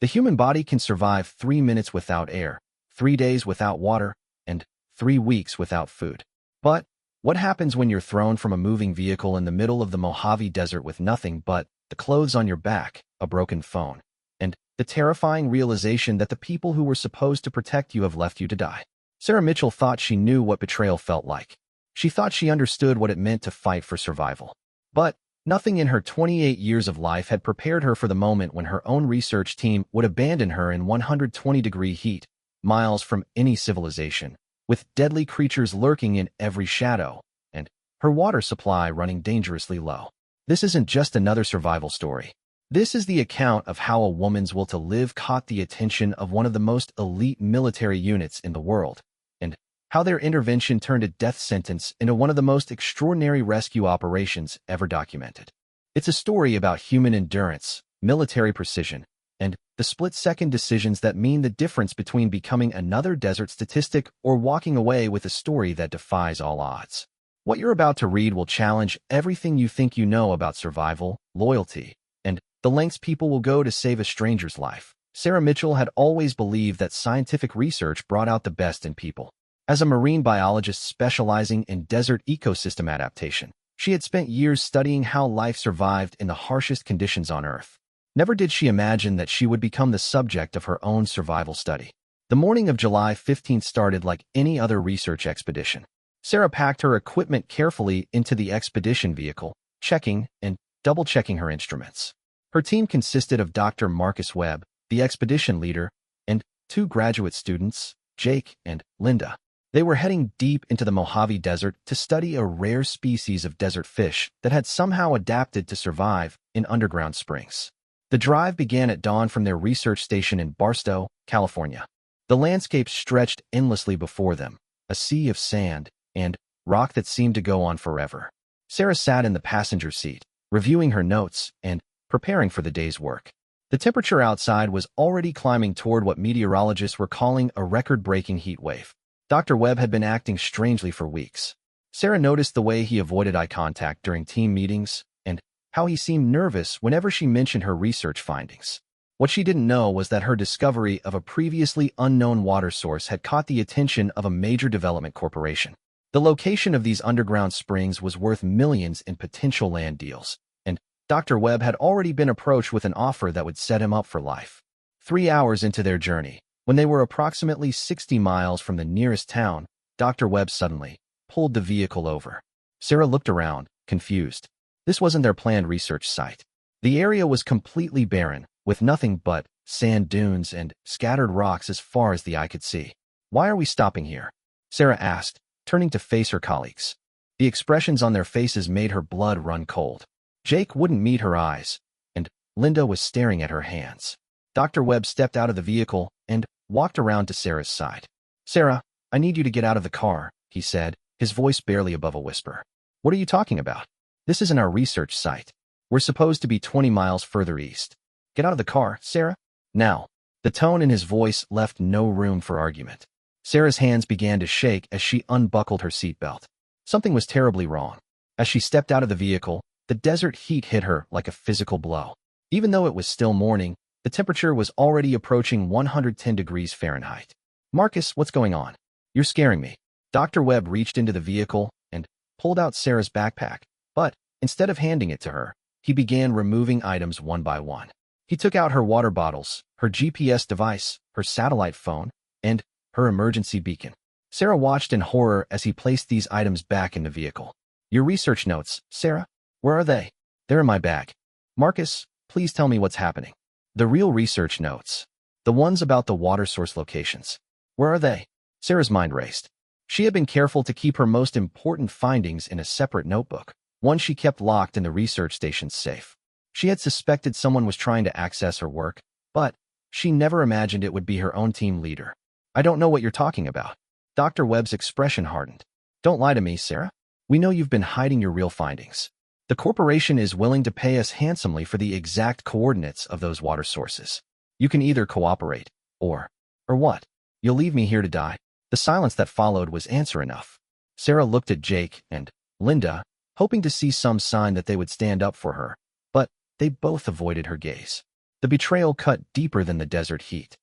The human body can survive 3 minutes without air, 3 days without water, and 3 weeks without food. But what happens when you're thrown from a moving vehicle in the middle of the Mojave Desert with nothing but the clothes on your back, a broken phone, and the terrifying realization that the people who were supposed to protect you have left you to die? Sarah Mitchell thought she knew what betrayal felt like. She thought she understood what it meant to fight for survival. But nothing in her 28 years of life had prepared her for the moment when her own research team would abandon her in 120-degree heat, miles from any civilization, with deadly creatures lurking in every shadow, and her water supply running dangerously low. This isn't just another survival story. This is the account of how a woman's will to live caught the attention of one of the most elite military units in the world, and how their intervention turned a death sentence into one of the most extraordinary rescue operations ever documented. It's a story about human endurance, military precision, and the split-second decisions that mean the difference between becoming another desert statistic or walking away with a story that defies all odds. What you're about to read will challenge everything you think you know about survival, loyalty, and the lengths people will go to save a stranger's life. Sarah Mitchell had always believed that scientific research brought out the best in people. As a marine biologist specializing in desert ecosystem adaptation, she had spent years studying how life survived in the harshest conditions on Earth. Never did she imagine that she would become the subject of her own survival study. The morning of July 15th started like any other research expedition. Sarah packed her equipment carefully into the expedition vehicle, checking and double-checking her instruments. Her team consisted of Dr. Marcus Webb, the expedition leader, and 2 graduate students, Jake and Linda. They were heading deep into the Mojave Desert to study a rare species of desert fish that had somehow adapted to survive in underground springs. The drive began at dawn from their research station in Barstow, California. The landscape stretched endlessly before them, a sea of sand and rock that seemed to go on forever. Sarah sat in the passenger seat, reviewing her notes and preparing for the day's work. The temperature outside was already climbing toward what meteorologists were calling a record-breaking heat wave. Dr. Webb had been acting strangely for weeks. Sarah noticed the way he avoided eye contact during team meetings and how he seemed nervous whenever she mentioned her research findings. What she didn't know was that her discovery of a previously unknown water source had caught the attention of a major development corporation. The location of these underground springs was worth millions in potential land deals, and Dr. Webb had already been approached with an offer that would set him up for life. 3 hours into their journey, when they were approximately 60 miles from the nearest town, Dr. Webb suddenly pulled the vehicle over. Sarah looked around, confused. This wasn't their planned research site. The area was completely barren, with nothing but sand dunes and scattered rocks as far as the eye could see. "Why are we stopping here?" Sarah asked, turning to face her colleagues. The expressions on their faces made her blood run cold. Jake wouldn't meet her eyes, and Linda was staring at her hands. Dr. Webb stepped out of the vehicle and walked around to Sarah's side. "Sarah, I need you to get out of the car," he said, his voice barely above a whisper. "What are you talking about? This isn't our research site. We're supposed to be 20 miles further east. Get out of the car, Sarah, now." The tone in his voice left no room for argument. Sarah's hands began to shake as she unbuckled her seatbelt. Something was terribly wrong. As she stepped out of the vehicle, the desert heat hit her like a physical blow. Even though it was still morning, the temperature was already approaching 110 degrees Fahrenheit. "Marcus, what's going on? You're scaring me." Dr. Webb reached into the vehicle and pulled out Sarah's backpack, but instead of handing it to her, he began removing items one by one. He took out her water bottles, her GPS device, her satellite phone, and her emergency beacon. Sarah watched in horror as he placed these items back in the vehicle. "Your research notes, Sarah? Where are they?" "They're in my bag." "Marcus, please tell me what's happening." "The real research notes. The ones about the water source locations. Where are they?" Sarah's mind raced. She had been careful to keep her most important findings in a separate notebook, one she kept locked in the research station's safe. She had suspected someone was trying to access her work, but she never imagined it would be her own team leader. "I don't know what you're talking about." Dr. Webb's expression hardened. "Don't lie to me, Sarah. We know you've been hiding your real findings. The corporation is willing to pay us handsomely for the exact coordinates of those water sources. You can either cooperate, or what? You'll leave me here to die?" The silence that followed was answer enough. Sarah looked at Jake and Linda, hoping to see some sign that they would stand up for her, but they both avoided her gaze. The betrayal cut deeper than the desert heat.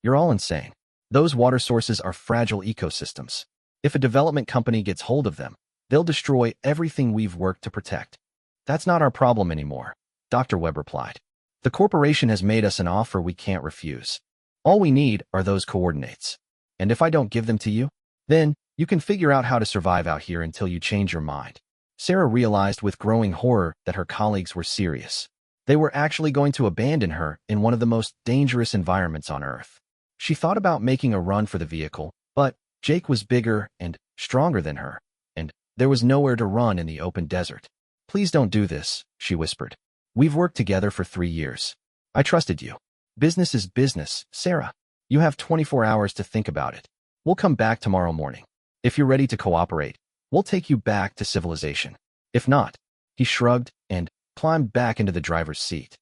You're all insane. Those water sources are fragile ecosystems. If a development company gets hold of them, they'll destroy everything we've worked to protect. That's not our problem anymore, Dr. Webb replied. The corporation has made us an offer we can't refuse. All we need are those coordinates. And if I don't give them to you, then you can figure out how to survive out here until you change your mind. Sarah realized with growing horror that her colleagues were serious. They were actually going to abandon her in one of the most dangerous environments on Earth. She thought about making a run for the vehicle, but Jake was bigger and stronger than her, and there was nowhere to run in the open desert. Please don't do this, she whispered. We've worked together for 3 years. I trusted you. Business is business, Sarah. You have 24 hours to think about it. We'll come back tomorrow morning. If you're ready to cooperate, we'll take you back to civilization. If not, he shrugged and climbed back into the driver's seat.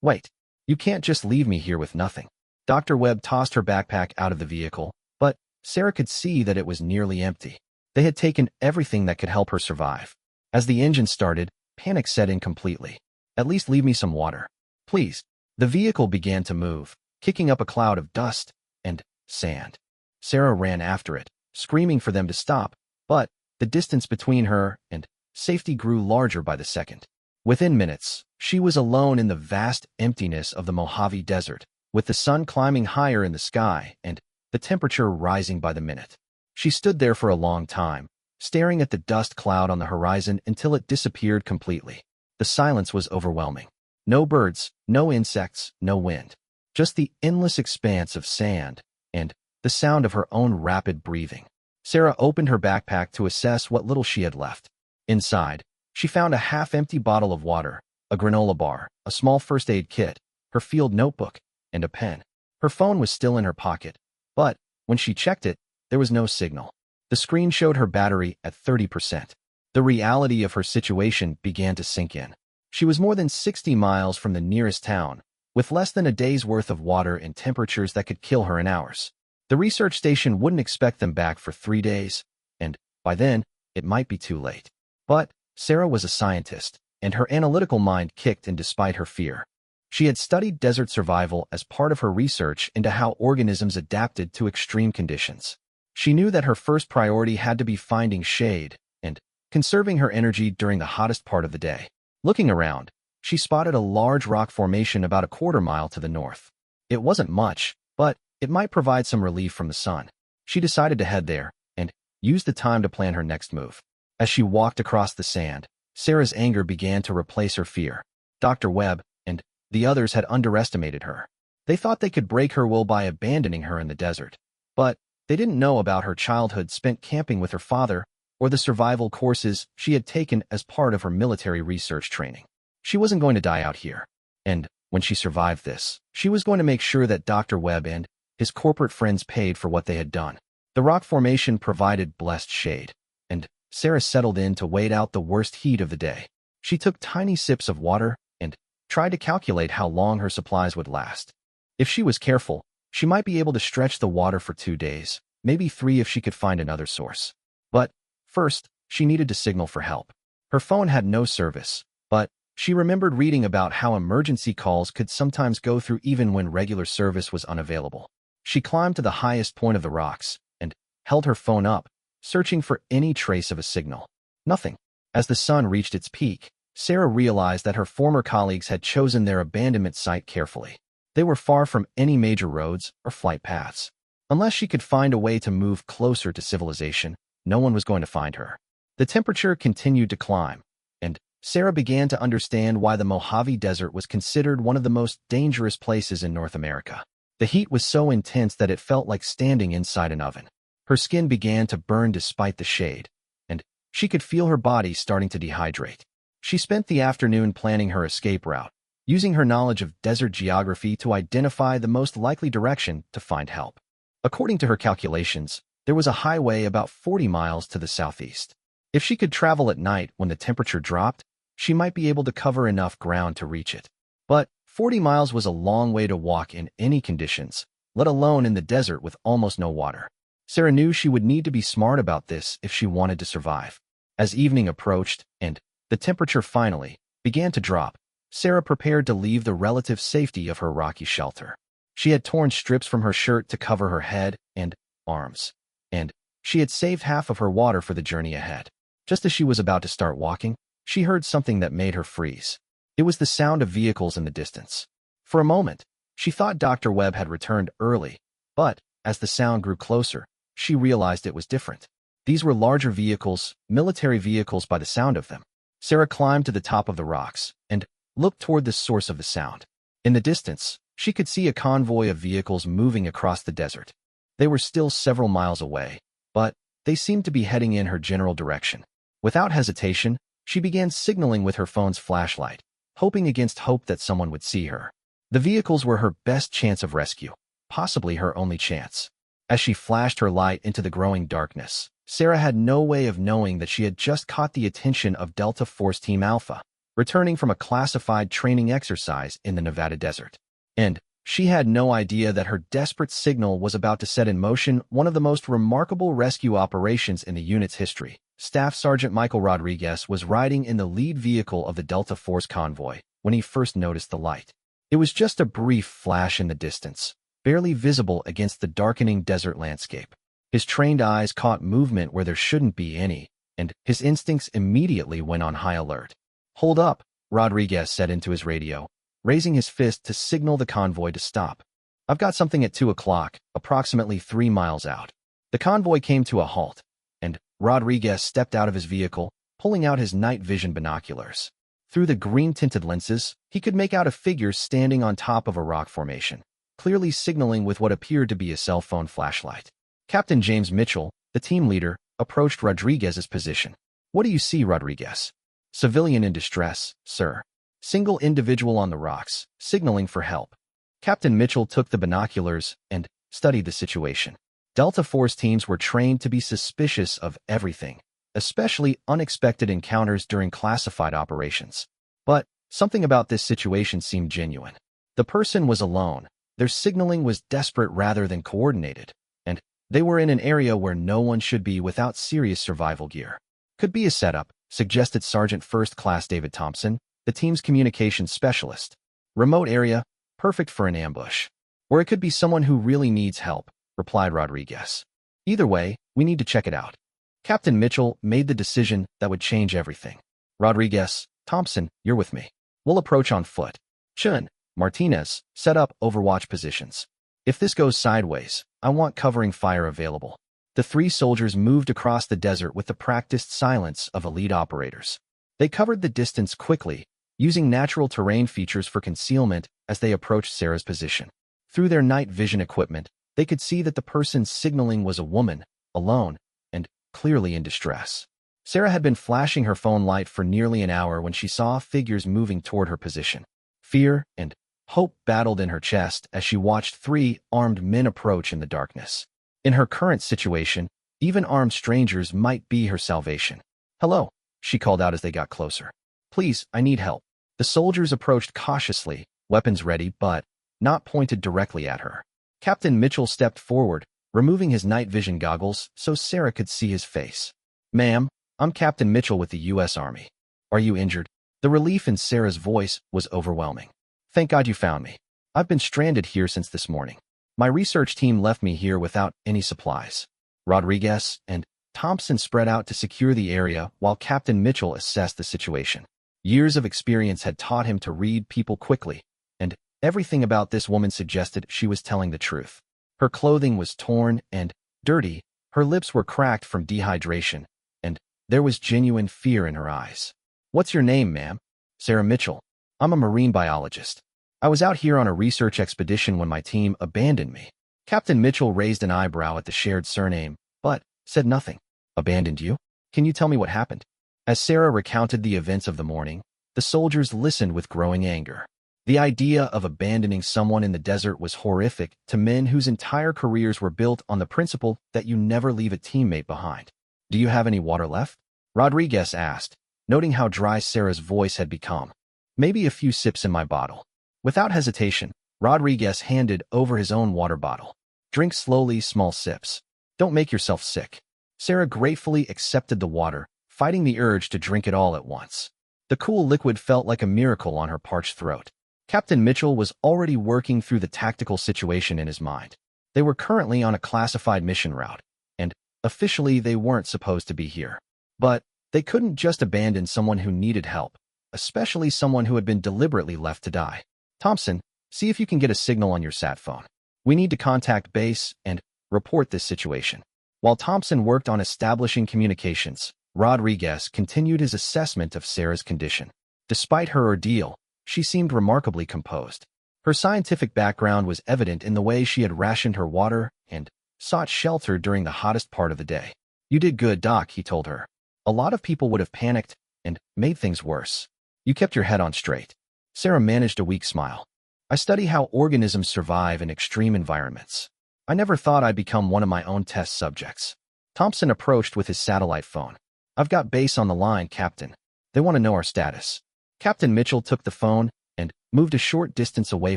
Wait, you can't just leave me here with nothing. Dr. Webb tossed her backpack out of the vehicle, but Sarah could see that it was nearly empty. They had taken everything that could help her survive. As the engine started, panic set in completely. At least leave me some water. Please. The vehicle began to move, kicking up a cloud of dust and sand. Sarah ran after it, screaming for them to stop, but the distance between her and safety grew larger by the second. Within minutes, she was alone in the vast emptiness of the Mojave Desert, with the sun climbing higher in the sky and the temperature rising by the minute. She stood there for a long time, staring at the dust cloud on the horizon until it disappeared completely. The silence was overwhelming. No birds, no insects, no wind. Just the endless expanse of sand and the sound of her own rapid breathing. Sarah opened her backpack to assess what little she had left. Inside, she found a half-empty bottle of water, a granola bar, a small first aid kit, her field notebook, and a pen. Her phone was still in her pocket, but when she checked it, there was no signal. The screen showed her battery at 30%. The reality of her situation began to sink in. She was more than 60 miles from the nearest town, with less than a day's worth of water and temperatures that could kill her in hours. The research station wouldn't expect them back for 3 days, and by then, it might be too late. But Sarah was a scientist, and her analytical mind kicked in despite her fear. She had studied desert survival as part of her research into how organisms adapted to extreme conditions. She knew that her first priority had to be finding shade and conserving her energy during the hottest part of the day. Looking around, she spotted a large rock formation about a quarter mile to the north. It wasn't much, but it might provide some relief from the sun. She decided to head there and use the time to plan her next move. As she walked across the sand, Sarah's anger began to replace her fear. Dr. Webb and the others had underestimated her. They thought they could break her will by abandoning her in the desert, but they didn't know about her childhood spent camping with her father or the survival courses she had taken as part of her military research training. She wasn't going to die out here, and when she survived this, she was going to make sure that Dr. Webb and his corporate friends paid for what they had done. The rock formation provided blessed shade, and Sarah settled in to wait out the worst heat of the day. She took tiny sips of water and tried to calculate how long her supplies would last. If she was careful, she might be able to stretch the water for 2 days, maybe 3 if she could find another source. But first, she needed to signal for help. Her phone had no service, but she remembered reading about how emergency calls could sometimes go through even when regular service was unavailable. She climbed to the highest point of the rocks and held her phone up, searching for any trace of a signal. Nothing. As the sun reached its peak, Sarah realized that her former colleagues had chosen their abandonment site carefully. They were far from any major roads or flight paths. Unless she could find a way to move closer to civilization, no one was going to find her. The temperature continued to climb, and Sarah began to understand why the Mojave Desert was considered one of the most dangerous places in North America. The heat was so intense that it felt like standing inside an oven. Her skin began to burn despite the shade, and she could feel her body starting to dehydrate. She spent the afternoon planning her escape route, using her knowledge of desert geography to identify the most likely direction to find help. According to her calculations, there was a highway about 40 miles to the southeast. If she could travel at night when the temperature dropped, she might be able to cover enough ground to reach it. But 40 miles was a long way to walk in any conditions, let alone in the desert with almost no water. Sarah knew she would need to be smart about this if she wanted to survive. As evening approached and the temperature finally began to drop, Sarah prepared to leave the relative safety of her rocky shelter. She had torn strips from her shirt to cover her head and arms, and she had saved half of her water for the journey ahead. Just as she was about to start walking, she heard something that made her freeze. It was the sound of vehicles in the distance. For a moment, she thought Dr. Webb had returned early, but as the sound grew closer, she realized it was different. These were larger vehicles, military vehicles by the sound of them. Sarah climbed to the top of the rocks and looked toward the source of the sound. In the distance, she could see a convoy of vehicles moving across the desert. They were still several miles away, but they seemed to be heading in her general direction. Without hesitation, she began signaling with her phone's flashlight, hoping against hope that someone would see her. The vehicles were her best chance of rescue, possibly her only chance. As she flashed her light into the growing darkness, Sarah had no way of knowing that she had just caught the attention of Delta Force Team Alpha, returning from a classified training exercise in the Nevada desert. And she had no idea that her desperate signal was about to set in motion one of the most remarkable rescue operations in the unit's history. Staff Sergeant Michael Rodriguez was riding in the lead vehicle of the Delta Force convoy when he first noticed the light. It was just a brief flash in the distance, barely visible against the darkening desert landscape. His trained eyes caught movement where there shouldn't be any, and his instincts immediately went on high alert. "Hold up," Rodriguez said into his radio, raising his fist to signal the convoy to stop. "I've got something at 2 o'clock, approximately 3 miles out." The convoy came to a halt, and Rodriguez stepped out of his vehicle, pulling out his night vision binoculars. Through the green-tinted lenses, he could make out a figure standing on top of a rock formation, clearly signaling with what appeared to be a cell phone flashlight. Captain James Mitchell, the team leader, approached Rodriguez's position. "What do you see, Rodriguez?" "Civilian in distress, sir. Single individual on the rocks, signaling for help." Captain Mitchell took the binoculars and studied the situation. Delta Force teams were trained to be suspicious of everything, especially unexpected encounters during classified operations. But something about this situation seemed genuine. The person was alone, their signaling was desperate rather than coordinated, and they were in an area where no one should be without serious survival gear. "Could be a setup," suggested Sergeant First Class David Thompson, the team's communications specialist. "Remote area, perfect for an ambush. Or it could be someone who really needs help," replied Rodriguez. "Either way, we need to check it out." Captain Mitchell made the decision that would change everything. "Rodriguez, Thompson, you're with me. We'll approach on foot. Chun, Martinez, set up overwatch positions. If this goes sideways, I want covering fire available." The 3 soldiers moved across the desert with the practiced silence of elite operators. They covered the distance quickly, using natural terrain features for concealment as they approached Sarah's position. Through their night vision equipment, they could see that the person signaling was a woman, alone, and clearly in distress. Sarah had been flashing her phone light for nearly an hour when she saw figures moving toward her position. Fear and hope battled in her chest as she watched 3 armed men approach in the darkness. In her current situation, even armed strangers might be her salvation. "Hello," she called out as they got closer. "Please, I need help." The soldiers approached cautiously, weapons ready but not pointed directly at her. Captain Mitchell stepped forward, removing his night vision goggles so Sarah could see his face. "Ma'am, I'm Captain Mitchell with the U.S. Army. Are you injured?" The relief in Sarah's voice was overwhelming. "Thank God you found me. I've been stranded here since this morning. My research team left me here without any supplies." Rodriguez and Thompson spread out to secure the area while Captain Mitchell assessed the situation. Years of experience had taught him to read people quickly, and everything about this woman suggested she was telling the truth. Her clothing was torn and dirty, her lips were cracked from dehydration, and there was genuine fear in her eyes. "What's your name, ma'am?" "Sarah Mitchell. I'm a marine biologist. I was out here on a research expedition when my team abandoned me." Captain Mitchell raised an eyebrow at the shared surname, but said nothing. "Abandoned you? Can you tell me what happened?" As Sarah recounted the events of the morning, the soldiers listened with growing anger. The idea of abandoning someone in the desert was horrific to men whose entire careers were built on the principle that you never leave a teammate behind. "Do you have any water left?" Rodriguez asked, noting how dry Sarah's voice had become. "Maybe a few sips in my bottle." Without hesitation, Rodriguez handed over his own water bottle. "Drink slowly, small sips. Don't make yourself sick." Sarah gratefully accepted the water, fighting the urge to drink it all at once. The cool liquid felt like a miracle on her parched throat. Captain Mitchell was already working through the tactical situation in his mind. They were currently on a classified mission route, and officially they weren't supposed to be here. But they couldn't just abandon someone who needed help, especially someone who had been deliberately left to die. Thompson, see if you can get a signal on your sat phone. We need to contact base and report this situation. While Thompson worked on establishing communications, Rodriguez continued his assessment of Sarah's condition. Despite her ordeal, she seemed remarkably composed. Her scientific background was evident in the way she had rationed her water and sought shelter during the hottest part of the day. You did good, Doc, he told her. A lot of people would have panicked and made things worse. You kept your head on straight. Sarah managed a weak smile. I study how organisms survive in extreme environments. I never thought I'd become one of my own test subjects. Thompson approached with his satellite phone. I've got base on the line, Captain. They want to know our status. Captain Mitchell took the phone and moved a short distance away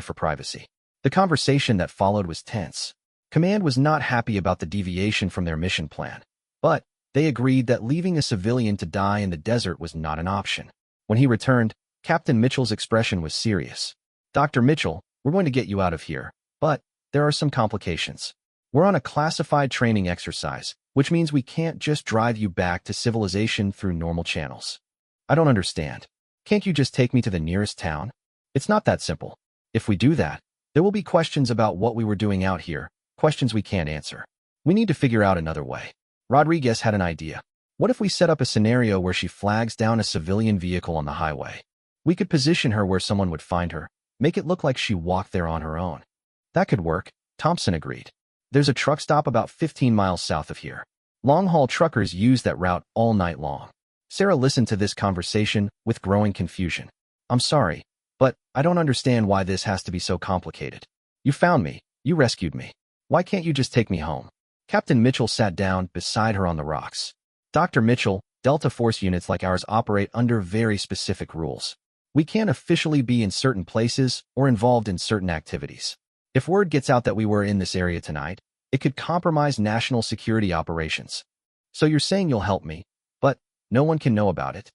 for privacy. The conversation that followed was tense. Command was not happy about the deviation from their mission plan, but they agreed that leaving a civilian to die in the desert was not an option. When he returned, Captain Mitchell's expression was serious. Dr. Mitchell, we're going to get you out of here, but there are some complications. We're on a classified training exercise, which means we can't just drive you back to civilization through normal channels. I don't understand. Can't you just take me to the nearest town? It's not that simple. If we do that, there will be questions about what we were doing out here, questions we can't answer. We need to figure out another way. Rodriguez had an idea. What if we set up a scenario where she flags down a civilian vehicle on the highway? We could position her where someone would find her, make it look like she walked there on her own. That could work, Thompson agreed. There's a truck stop about 15 miles south of here. Long-haul truckers use that route all night long. Sarah listened to this conversation with growing confusion. I'm sorry, but I don't understand why this has to be so complicated. You found me. You rescued me. Why can't you just take me home? Captain Mitchell sat down beside her on the rocks. Dr. Mitchell, Delta Force units like ours operate under very specific rules. We can't officially be in certain places or involved in certain activities. If word gets out that we were in this area tonight, it could compromise national security operations. So you're saying you'll help me, but no one can know about it?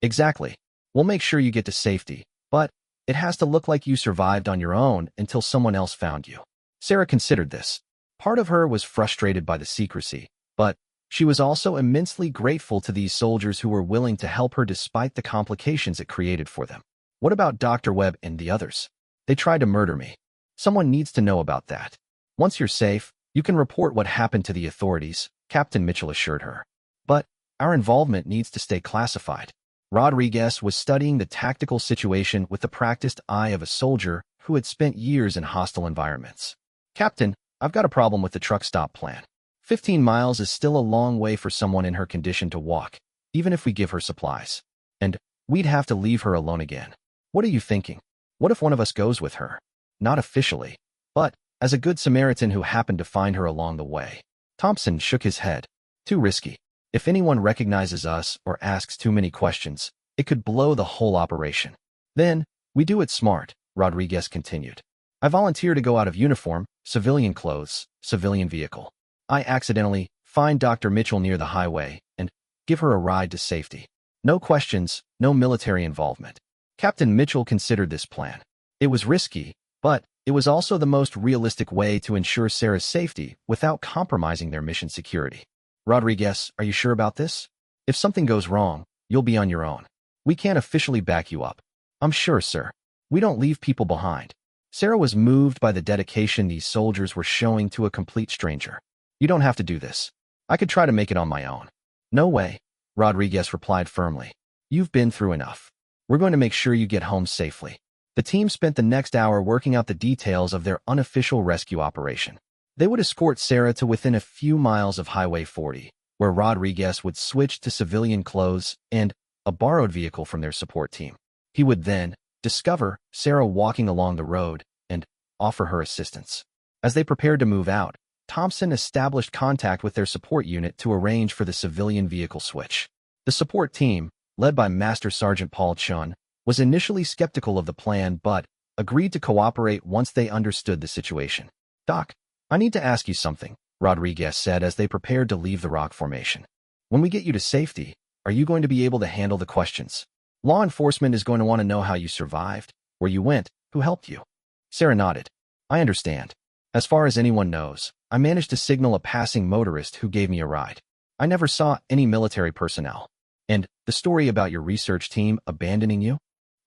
Exactly. We'll make sure you get to safety, but it has to look like you survived on your own until someone else found you. Sarah considered this. Part of her was frustrated by the secrecy, but she was also immensely grateful to these soldiers who were willing to help her despite the complications it created for them. What about Dr. Webb and the others? They tried to murder me. Someone needs to know about that. Once you're safe, you can report what happened to the authorities, Captain Mitchell assured her. But our involvement needs to stay classified. Rodriguez was studying the tactical situation with the practiced eye of a soldier who had spent years in hostile environments. Captain, I've got a problem with the truck stop plan. 15 miles is still a long way for someone in her condition to walk, even if we give her supplies. And we'd have to leave her alone again. What are you thinking? What if one of us goes with her? Not officially, but as a good Samaritan who happened to find her along the way. Thompson shook his head. Too risky. If anyone recognizes us or asks too many questions, it could blow the whole operation. Then, we do it smart, Rodriguez continued. I volunteer to go out of uniform, civilian clothes, civilian vehicle. I accidentally find Dr. Mitchell near the highway and give her a ride to safety. No questions, no military involvement. Captain Mitchell considered this plan. It was risky, but it was also the most realistic way to ensure Sarah's safety without compromising their mission security. Rodriguez, are you sure about this? If something goes wrong, you'll be on your own. We can't officially back you up. I'm sure, sir. We don't leave people behind. Sarah was moved by the dedication these soldiers were showing to a complete stranger. You don't have to do this. I could try to make it on my own. No way, Rodriguez replied firmly. You've been through enough. We're going to make sure you get home safely. The team spent the next hour working out the details of their unofficial rescue operation. They would escort Sarah to within a few miles of Highway 40, where Rodriguez would switch to civilian clothes and a borrowed vehicle from their support team. He would then discover Sarah walking along the road and offer her assistance. As they prepared to move out, Thompson established contact with their support unit to arrange for the civilian vehicle switch. The support team, led by Master Sergeant Paul Chun, was initially skeptical of the plan but agreed to cooperate once they understood the situation. Doc, I need to ask you something, Rodriguez said as they prepared to leave the rock formation. When we get you to safety, are you going to be able to handle the questions? Law enforcement is going to want to know how you survived, where you went, who helped you. Sarah nodded. I understand. As far as anyone knows, I managed to signal a passing motorist who gave me a ride. I never saw any military personnel. And the story about your research team abandoning you?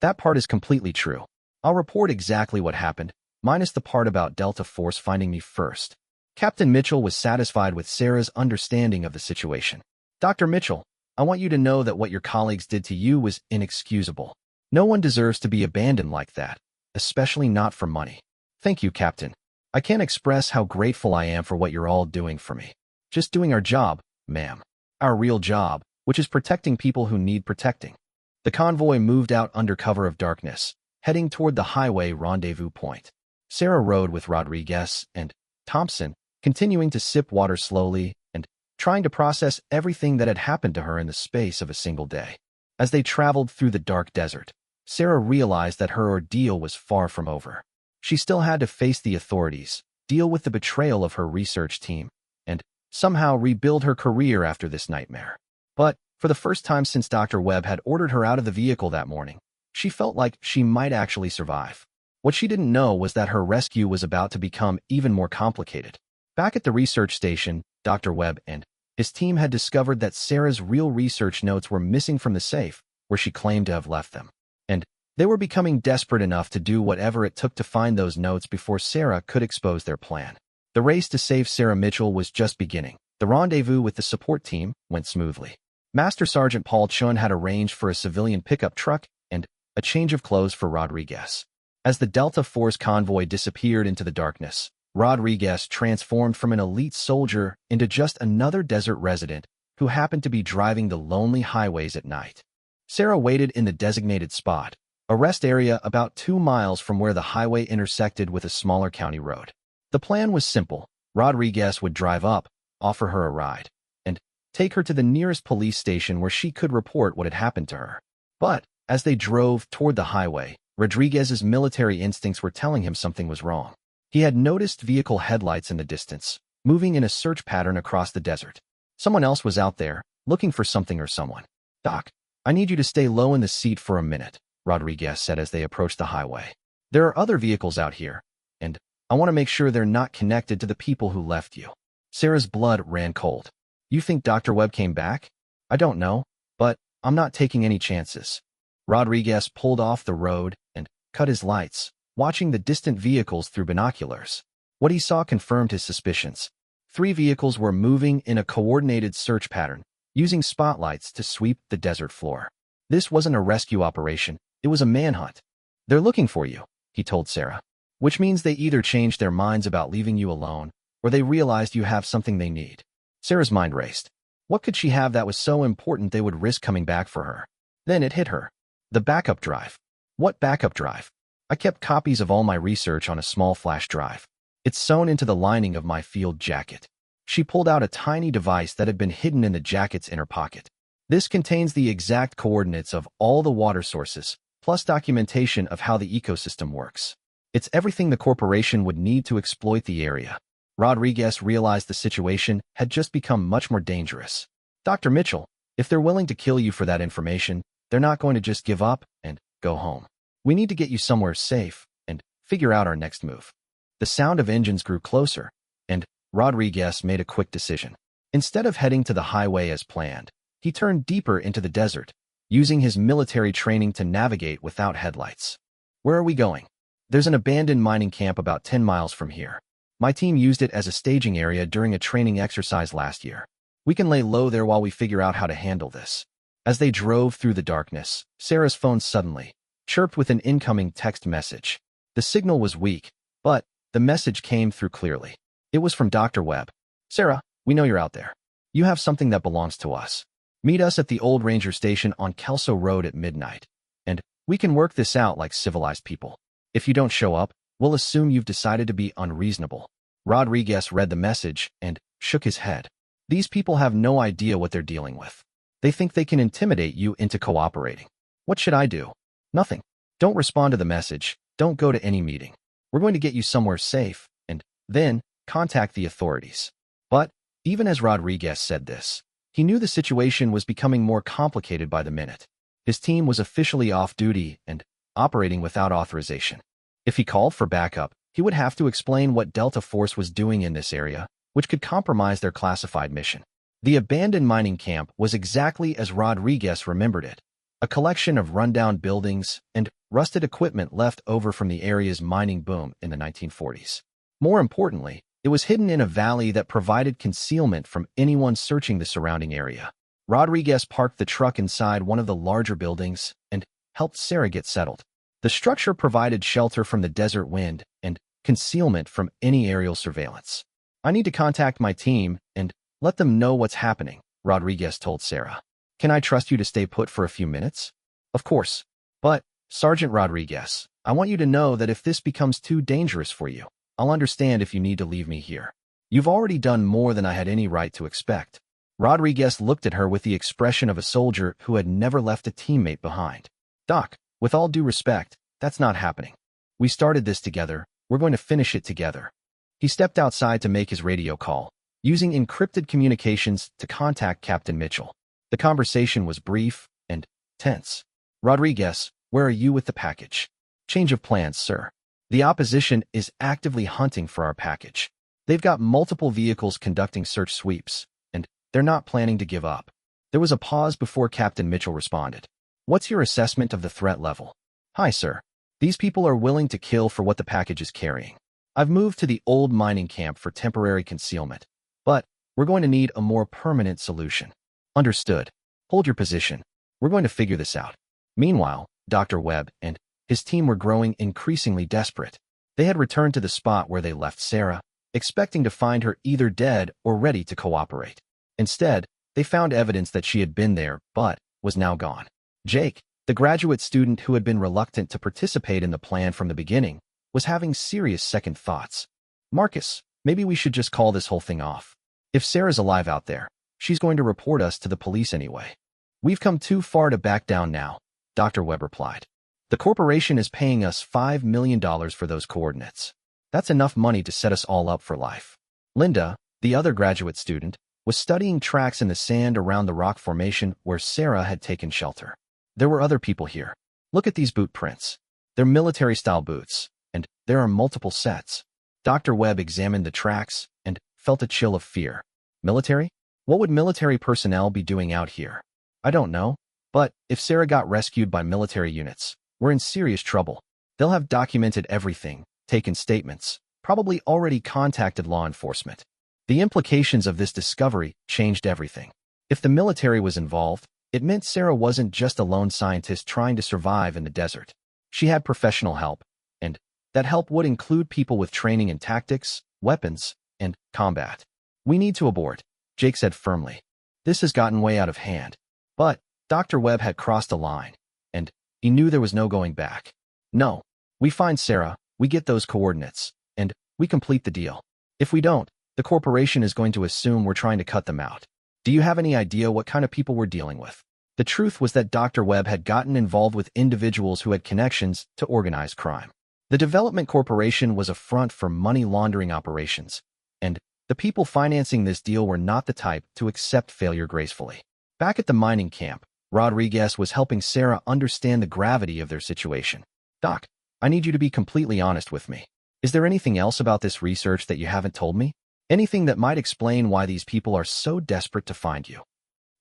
That part is completely true. I'll report exactly what happened, minus the part about Delta Force finding me first. Captain Mitchell was satisfied with Sarah's understanding of the situation. Dr. Mitchell, I want you to know that what your colleagues did to you was inexcusable. No one deserves to be abandoned like that, especially not for money. Thank you, Captain. I can't express how grateful I am for what you're all doing for me. Just doing our job, ma'am. Our real job, which is protecting people who need protecting. The convoy moved out under cover of darkness, heading toward the highway rendezvous point. Sarah rode with Rodriguez and Thompson, continuing to sip water slowly and trying to process everything that had happened to her in the space of a single day. As they traveled through the dark desert, Sarah realized that her ordeal was far from over. She still had to face the authorities, deal with the betrayal of her research team, and somehow rebuild her career after this nightmare. But for the first time since Dr. Webb had ordered her out of the vehicle that morning, she felt like she might actually survive. What she didn't know was that her rescue was about to become even more complicated. Back at the research station, Dr. Webb and his team had discovered that Sarah's real research notes were missing from the safe, where she claimed to have left them. And they were becoming desperate enough to do whatever it took to find those notes before Sarah could expose their plan. The race to save Sarah Mitchell was just beginning. The rendezvous with the support team went smoothly. Master Sergeant Paul Chun had arranged for a civilian pickup truck and a change of clothes for Rodriguez. As the Delta Force convoy disappeared into the darkness, Rodriguez transformed from an elite soldier into just another desert resident who happened to be driving the lonely highways at night. Sarah waited in the designated spot, a rest area about 2 miles from where the highway intersected with a smaller county road. The plan was simple. Rodriguez would drive up, offer her a ride, and take her to the nearest police station where she could report what had happened to her. But as they drove toward the highway, Rodriguez's military instincts were telling him something was wrong. He had noticed vehicle headlights in the distance, moving in a search pattern across the desert. Someone else was out there, looking for something or someone. Doc, I need you to stay low in the seat for a minute, Rodriguez said as they approached the highway. There are other vehicles out here, and I want to make sure they're not connected to the people who left you. Sarah's blood ran cold. You think Dr. Webb came back? I don't know, but I'm not taking any chances. Rodriguez pulled off the road and cut his lights, watching the distant vehicles through binoculars. What he saw confirmed his suspicions. 3 vehicles were moving in a coordinated search pattern, using spotlights to sweep the desert floor. This wasn't a rescue operation, it was a manhunt. They're looking for you, he told Sarah. Which means they either changed their minds about leaving you alone, or they realized you have something they need. Sarah's mind raced. What could she have that was so important they would risk coming back for her? Then it hit her. The backup drive. What backup drive? I kept copies of all my research on a small flash drive. It's sewn into the lining of my field jacket. She pulled out a tiny device that had been hidden in the jacket's inner pocket. This contains the exact coordinates of all the water sources, plus documentation of how the ecosystem works. It's everything the corporation would need to exploit the area. Rodriguez realized the situation had just become much more dangerous. Dr. Mitchell, if they're willing to kill you for that information, they're not going to just give up and go home. We need to get you somewhere safe and figure out our next move. The sound of engines grew closer, and Rodriguez made a quick decision. Instead of heading to the highway as planned, he turned deeper into the desert, using his military training to navigate without headlights. Where are we going? There's an abandoned mining camp about 10 miles from here. My team used it as a staging area during a training exercise last year. We can lay low there while we figure out how to handle this. As they drove through the darkness, Sarah's phone suddenly chirped with an incoming text message. The signal was weak, but the message came through clearly. It was from Dr. Webb. Sarah, we know you're out there. You have something that belongs to us. Meet us at the old ranger station on Kelso Road at midnight, and we can work this out like civilized people. If you don't show up, we'll assume you've decided to be unreasonable. Rodriguez read the message and shook his head. These people have no idea what they're dealing with. They think they can intimidate you into cooperating. What should I do? Nothing. Don't respond to the message. Don't go to any meeting. We're going to get you somewhere safe, and then contact the authorities. But even as Rodriguez said this, he knew the situation was becoming more complicated by the minute. His team was officially off duty and operating without authorization. If he called for backup, he would have to explain what Delta Force was doing in this area, which could compromise their classified mission. The abandoned mining camp was exactly as Rodriguez remembered it, a collection of rundown buildings and rusted equipment left over from the area's mining boom in the 1940s. More importantly, it was hidden in a valley that provided concealment from anyone searching the surrounding area. Rodriguez parked the truck inside one of the larger buildings and helped Sarah get settled. The structure provided shelter from the desert wind and concealment from any aerial surveillance. "I need to contact my team and let them know what's happening," Rodriguez told Sarah. "Can I trust you to stay put for a few minutes?" "Of course. But, Sergeant Rodriguez, I want you to know that if this becomes too dangerous for you, I'll understand if you need to leave me here. You've already done more than I had any right to expect." Rodriguez looked at her with the expression of a soldier who had never left a teammate behind. "Doc, with all due respect, that's not happening. We started this together. We're going to finish it together." He stepped outside to make his radio call, using encrypted communications to contact Captain Mitchell. The conversation was brief and tense. "Rodriguez, where are you with the package?" "Change of plans, sir. The opposition is actively hunting for our package. They've got multiple vehicles conducting search sweeps, and they're not planning to give up." There was a pause before Captain Mitchell responded. "What's your assessment of the threat level?" "Hi, sir. These people are willing to kill for what the package is carrying. I've moved to the old mining camp for temporary concealment, but we're going to need a more permanent solution." "Understood. Hold your position. We're going to figure this out." Meanwhile, Dr. Webb and his team were growing increasingly desperate. They had returned to the spot where they left Sarah, expecting to find her either dead or ready to cooperate. Instead, they found evidence that she had been there but was now gone. Jake, the graduate student who had been reluctant to participate in the plan from the beginning, was having serious second thoughts. "Marcus, maybe we should just call this whole thing off. If Sarah's alive out there, she's going to report us to the police anyway." "We've come too far to back down now," Dr. Webb replied. "The corporation is paying us $5 million for those coordinates. That's enough money to set us all up for life." Linda, the other graduate student, was studying tracks in the sand around the rock formation where Sarah had taken shelter. "There were other people here. Look at these boot prints. They're military-style boots, and there are multiple sets." Dr. Webb examined the tracks and felt a chill of fear. "Military? What would military personnel be doing out here?" "I don't know, but if Sarah got rescued by military units, we're in serious trouble. They'll have documented everything, taken statements, probably already contacted law enforcement." The implications of this discovery changed everything. If the military was involved, it meant Sarah wasn't just a lone scientist trying to survive in the desert. She had professional help, and that help would include people with training in tactics, weapons, and combat. "We need to abort," Jake said firmly. "This has gotten way out of hand." But Dr. Webb had crossed a line, and he knew there was no going back. "No, we find Sarah, we get those coordinates, and we complete the deal. If we don't, the corporation is going to assume we're trying to cut them out. Do you have any idea what kind of people we're dealing with?" The truth was that Dr. Webb had gotten involved with individuals who had connections to organized crime. The Development Corporation was a front for money laundering operations, and the people financing this deal were not the type to accept failure gracefully. Back at the mining camp, Rodriguez was helping Sarah understand the gravity of their situation. "Doc, I need you to be completely honest with me. Is there anything else about this research that you haven't told me? Anything that might explain why these people are so desperate to find you?"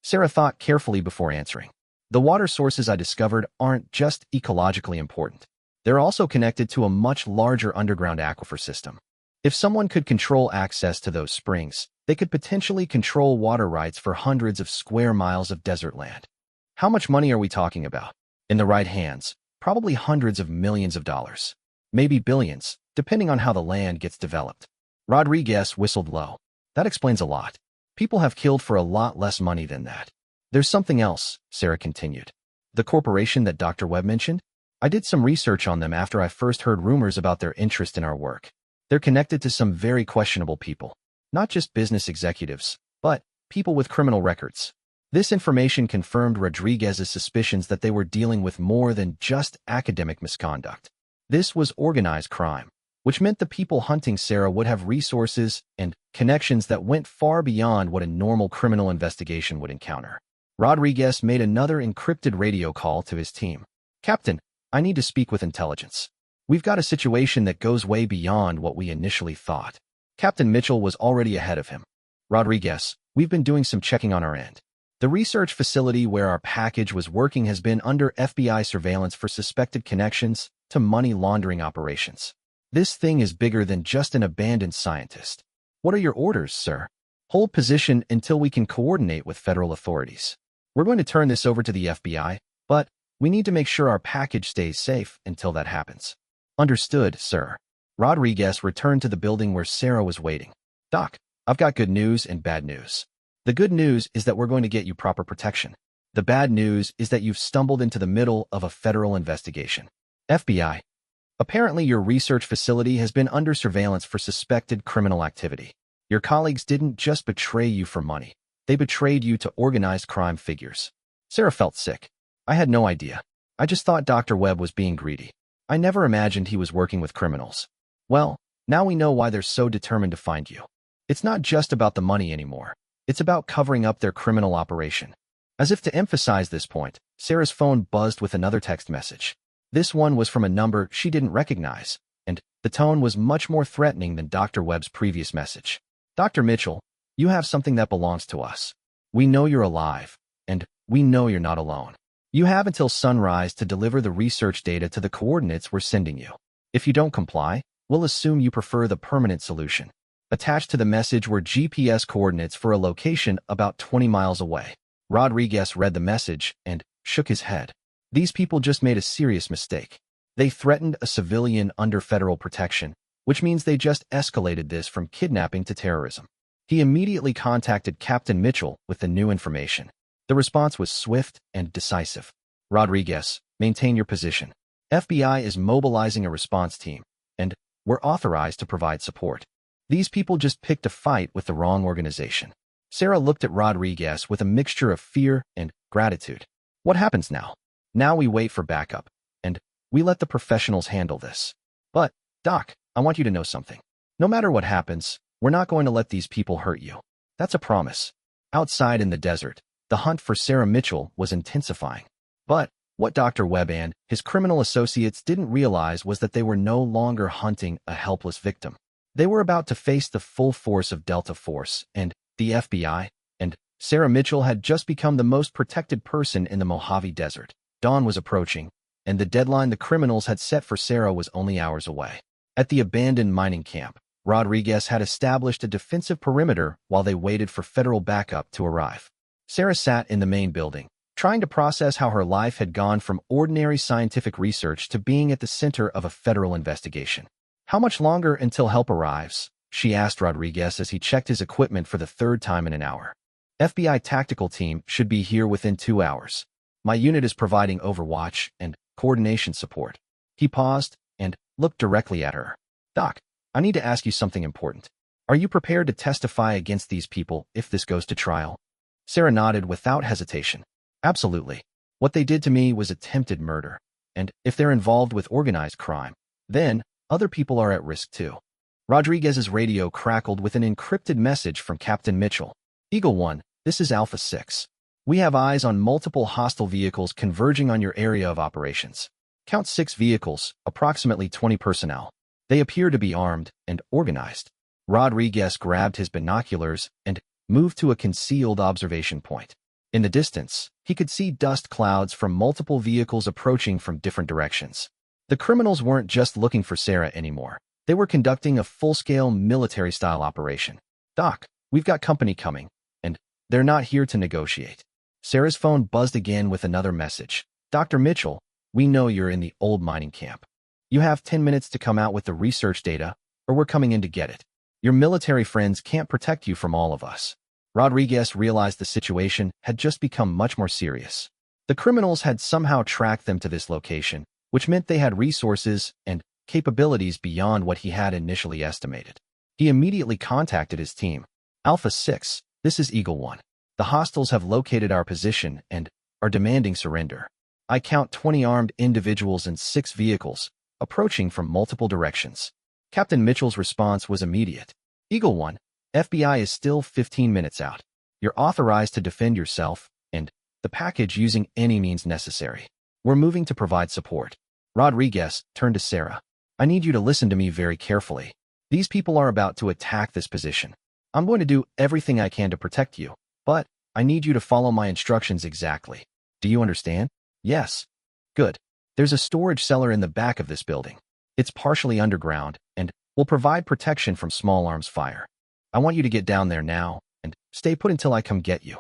Sarah thought carefully before answering. "The water sources I discovered aren't just ecologically important. They're also connected to a much larger underground aquifer system. If someone could control access to those springs, they could potentially control water rights for hundreds of square miles of desert land. How much money are we talking about? In the right hands, probably hundreds of millions of dollars. Maybe billions, depending on how the land gets developed." Rodriguez whistled low. "That explains a lot. People have killed for a lot less money than that." "There's something else," Sarah continued. "The corporation that Dr. Webb mentioned? I did some research on them after I first heard rumors about their interest in our work. They're connected to some very questionable people. Not just business executives, but people with criminal records." This information confirmed Rodriguez's suspicions that they were dealing with more than just academic misconduct. This was organized crime, which meant the people hunting Sarah would have resources and connections that went far beyond what a normal criminal investigation would encounter. Rodriguez made another encrypted radio call to his team. Captain, I need to speak with intelligence. We've got a situation that goes way beyond what we initially thought. Captain Mitchell was already ahead of him. Rodriguez, we've been doing some checking on our end. The research facility where our package was working has been under FBI surveillance for suspected connections to money laundering operations. This thing is bigger than just an abandoned scientist. What are your orders, sir? Hold position until we can coordinate with federal authorities. We're going to turn this over to the FBI, but we need to make sure our package stays safe until that happens. Understood, sir. Rodriguez returned to the building where Sarah was waiting. Doc, I've got good news and bad news. The good news is that we're going to get you proper protection. The bad news is that you've stumbled into the middle of a federal investigation. FBI. Apparently, your research facility has been under surveillance for suspected criminal activity. Your colleagues didn't just betray you for money. They betrayed you to organized crime figures. Sarah felt sick. I had no idea. I just thought Dr. Webb was being greedy. I never imagined he was working with criminals. Well, now we know why they're so determined to find you. It's not just about the money anymore. It's about covering up their criminal operation. As if to emphasize this point, Sarah's phone buzzed with another text message. This one was from a number she didn't recognize, and the tone was much more threatening than Dr. Webb's previous message. Dr. Mitchell, you have something that belongs to us. We know you're alive, and we know you're not alone. You have until sunrise to deliver the research data to the coordinates we're sending you. If you don't comply, we'll assume you prefer the permanent solution. Attached to the message were GPS coordinates for a location about 20 miles away. Rodriguez read the message and shook his head. These people just made a serious mistake. They threatened a civilian under federal protection, which means they just escalated this from kidnapping to terrorism. He immediately contacted Captain Mitchell with the new information. The response was swift and decisive. Rodriguez, maintain your position. FBI is mobilizing a response team, and we're authorized to provide support. These people just picked a fight with the wrong organization. Sarah looked at Rodriguez with a mixture of fear and gratitude. What happens now? Now we wait for backup, and we let the professionals handle this. But, Doc, I want you to know something. No matter what happens, we're not going to let these people hurt you. That's a promise. Outside in the desert, the hunt for Sarah Mitchell was intensifying. But what Dr. Webb and his criminal associates didn't realize was that they were no longer hunting a helpless victim. They were about to face the full force of Delta Force, and the FBI, and Sarah Mitchell had just become the most protected person in the Mojave Desert. Dawn was approaching, and the deadline the criminals had set for Sarah was only hours away. At the abandoned mining camp, Rodriguez had established a defensive perimeter while they waited for federal backup to arrive. Sarah sat in the main building, trying to process how her life had gone from ordinary scientific research to being at the center of a federal investigation. How much longer until help arrives? She asked Rodriguez as he checked his equipment for the third time in an hour. FBI tactical team should be here within 2 hours. My unit is providing overwatch and coordination support. He paused and looked directly at her. Doc, I need to ask you something important. Are you prepared to testify against these people if this goes to trial? Sarah nodded without hesitation. Absolutely. What they did to me was attempted murder. And if they're involved with organized crime, then other people are at risk too. Rodriguez's radio crackled with an encrypted message from Captain Mitchell. Eagle 1, this is Alpha 6. We have eyes on multiple hostile vehicles converging on your area of operations. Count 6 vehicles, approximately 20 personnel. They appear to be armed and organized. Rodriguez grabbed his binoculars and moved to a concealed observation point. In the distance, he could see dust clouds from multiple vehicles approaching from different directions. The criminals weren't just looking for Sarah anymore. They were conducting a full-scale military-style operation. Doc, we've got company coming, and they're not here to negotiate. Sarah's phone buzzed again with another message. Dr. Mitchell, we know you're in the old mining camp. You have 10 minutes to come out with the research data, or we're coming in to get it. Your military friends can't protect you from all of us. Rodriguez realized the situation had just become much more serious. The criminals had somehow tracked them to this location, which meant they had resources and capabilities beyond what he had initially estimated. He immediately contacted his team. Alpha 6, this is Eagle 1. The hostiles have located our position and are demanding surrender. I count 20 armed individuals and 6 vehicles, approaching from multiple directions. Captain Mitchell's response was immediate. Eagle 1, FBI is still 15 minutes out. You're authorized to defend yourself, and the package using any means necessary. We're moving to provide support. Rodriguez turned to Sarah. I need you to listen to me very carefully. These people are about to attack this position. I'm going to do everything I can to protect you, but I need you to follow my instructions exactly. Do you understand? Yes. Good. There's a storage cellar in the back of this building. It's partially underground and will provide protection from small arms fire. I want you to get down there now and stay put until I come get you.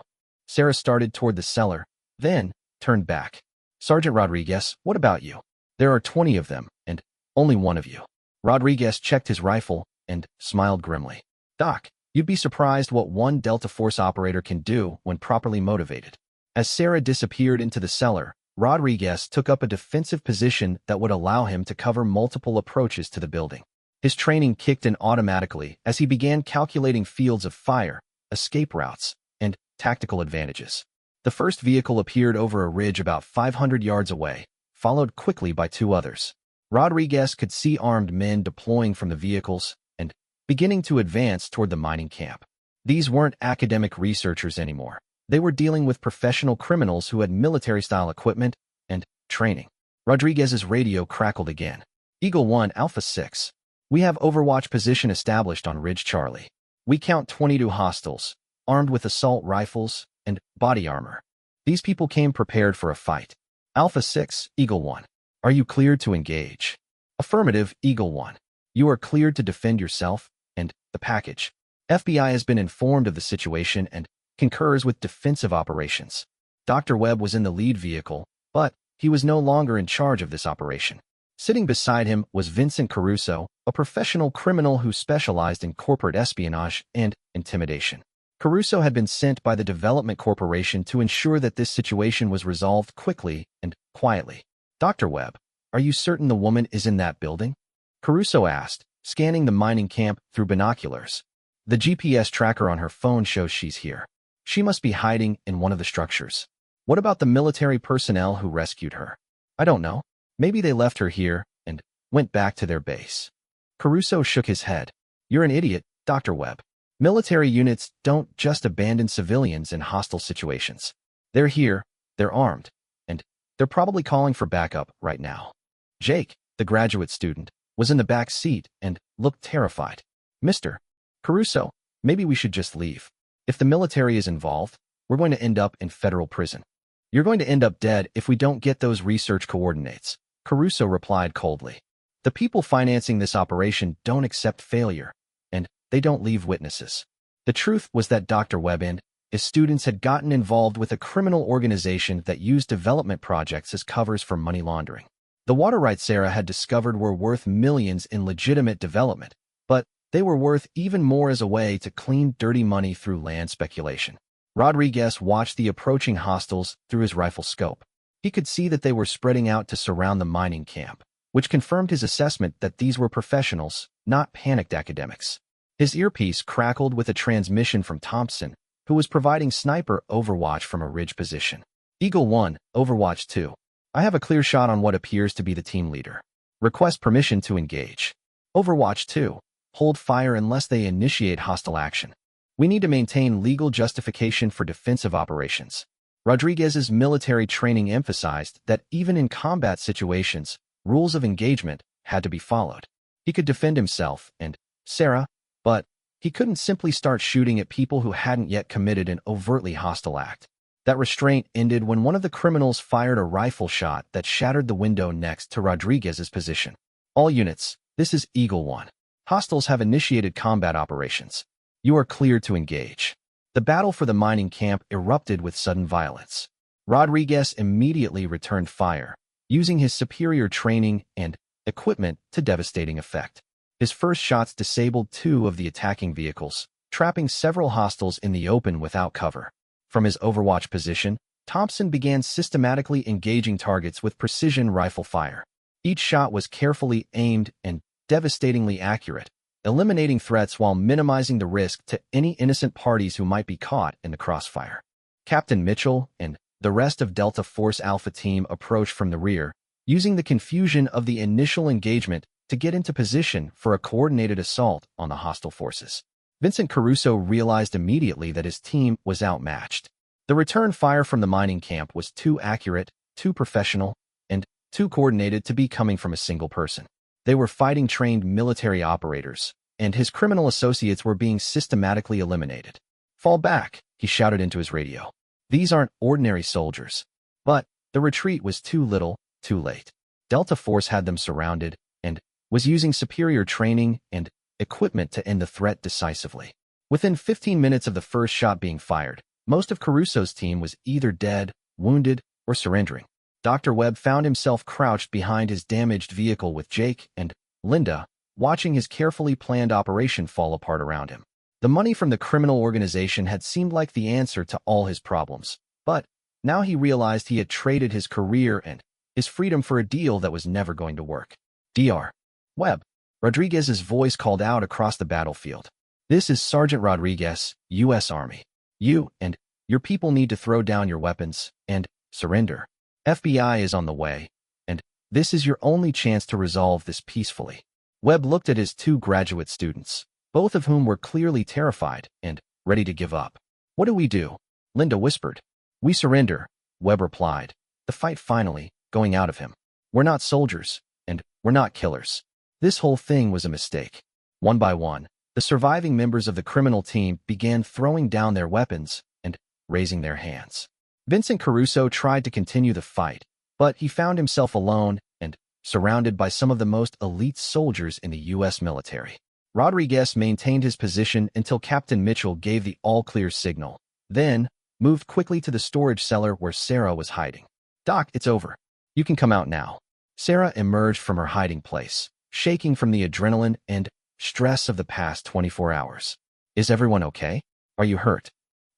Sarah started toward the cellar, then turned back. Sergeant Rodriguez, what about you? There are 20 of them, and only one of you. Rodriguez checked his rifle and smiled grimly. Doc, you'd be surprised what one Delta Force operator can do when properly motivated. As Sarah disappeared into the cellar, Rodriguez took up a defensive position that would allow him to cover multiple approaches to the building. His training kicked in automatically as he began calculating fields of fire, escape routes, and tactical advantages. The first vehicle appeared over a ridge about 500 yards away, followed quickly by two others. Rodriguez could see armed men deploying from the vehicles and beginning to advance toward the mining camp. These weren't academic researchers anymore. They were dealing with professional criminals who had military-style equipment and training. Rodriguez's radio crackled again. Eagle 1, Alpha 6. We have Overwatch position established on Ridge Charlie. We count 22 hostiles, armed with assault rifles and body armor. These people came prepared for a fight. Alpha 6, Eagle 1. Are you cleared to engage? Affirmative, Eagle 1. You are cleared to defend yourself and the package. FBI has been informed of the situation and concurs with defensive operations. Dr. Webb was in the lead vehicle, but he was no longer in charge of this operation. Sitting beside him was Vincent Caruso, a professional criminal who specialized in corporate espionage and intimidation. Caruso had been sent by the Development Corporation to ensure that this situation was resolved quickly and quietly. Dr. Webb, are you certain the woman is in that building? Caruso asked, scanning the mining camp through binoculars. The GPS tracker on her phone shows she's here. She must be hiding in one of the structures. What about the military personnel who rescued her? I don't know. Maybe they left her here and went back to their base. Caruso shook his head. You're an idiot, Dr. Webb. Military units don't just abandon civilians in hostile situations. They're here, they're armed, and they're probably calling for backup right now. Jake, the graduate student, was in the back seat and looked terrified. Mr. Caruso, maybe we should just leave. If the military is involved, we're going to end up in federal prison. You're going to end up dead if we don't get those research coordinates, Caruso replied coldly. The people financing this operation don't accept failure, and they don't leave witnesses. The truth was that Dr. Webb and his students had gotten involved with a criminal organization that used development projects as covers for money laundering. The water rights Sarah had discovered were worth millions in legitimate development, but they were worth even more as a way to clean dirty money through land speculation. Rodriguez watched the approaching hostiles through his rifle scope. He could see that they were spreading out to surround the mining camp, which confirmed his assessment that these were professionals, not panicked academics. His earpiece crackled with a transmission from Thompson, who was providing sniper overwatch from a ridge position. Eagle 1, Overwatch 2. I have a clear shot on what appears to be the team leader. Request permission to engage. Overwatch 2. Hold fire unless they initiate hostile action. We need to maintain legal justification for defensive operations. Rodriguez's military training emphasized that even in combat situations, rules of engagement had to be followed. He could defend himself and Sarah, but he couldn't simply start shooting at people who hadn't yet committed an overtly hostile act. That restraint ended when one of the criminals fired a rifle shot that shattered the window next to Rodriguez's position. All units, this is Eagle 1. Hostiles have initiated combat operations. You are cleared to engage. The battle for the mining camp erupted with sudden violence. Rodriguez immediately returned fire, using his superior training and equipment to devastating effect. His first shots disabled two of the attacking vehicles, trapping several hostiles in the open without cover. From his overwatch position, Thompson began systematically engaging targets with precision rifle fire. Each shot was carefully aimed and devastatingly accurate, eliminating threats while minimizing the risk to any innocent parties who might be caught in the crossfire. Captain Mitchell and the rest of Delta Force Alpha Team approached from the rear, using the confusion of the initial engagement to get into position for a coordinated assault on the hostile forces. Vincent Caruso realized immediately that his team was outmatched. The return fire from the mining camp was too accurate, too professional, and too coordinated to be coming from a single person. They were fighting trained military operators, and his criminal associates were being systematically eliminated. "Fall back," he shouted into his radio. "These aren't ordinary soldiers." But the retreat was too little, too late. Delta Force had them surrounded and was using superior training and equipment to end the threat decisively. Within 15 minutes of the first shot being fired, most of Caruso's team was either dead, wounded, or surrendering. Dr. Webb found himself crouched behind his damaged vehicle with Jake and Linda, watching his carefully planned operation fall apart around him. The money from the criminal organization had seemed like the answer to all his problems, but now he realized he had traded his career and his freedom for a deal that was never going to work. Dr. Webb. Rodriguez's voice called out across the battlefield. "This is Sergeant Rodriguez, U.S. Army. You and your people need to throw down your weapons and surrender. FBI is on the way, and this is your only chance to resolve this peacefully." Webb looked at his two graduate students, both of whom were clearly terrified and ready to give up. "What do we do?" Linda whispered. "We surrender," Webb replied, the fight finally going out of him. "We're not soldiers, and we're not killers. This whole thing was a mistake." One by one, the surviving members of the criminal team began throwing down their weapons and raising their hands. Vincent Caruso tried to continue the fight, but he found himself alone and surrounded by some of the most elite soldiers in the U.S. military. Rodriguez maintained his position until Captain Mitchell gave the all-clear signal, then moved quickly to the storage cellar where Sarah was hiding. "Doc, it's over. You can come out now." Sarah emerged from her hiding place, shaking from the adrenaline and stress of the past 24 hours. "Is everyone okay? Are you hurt?"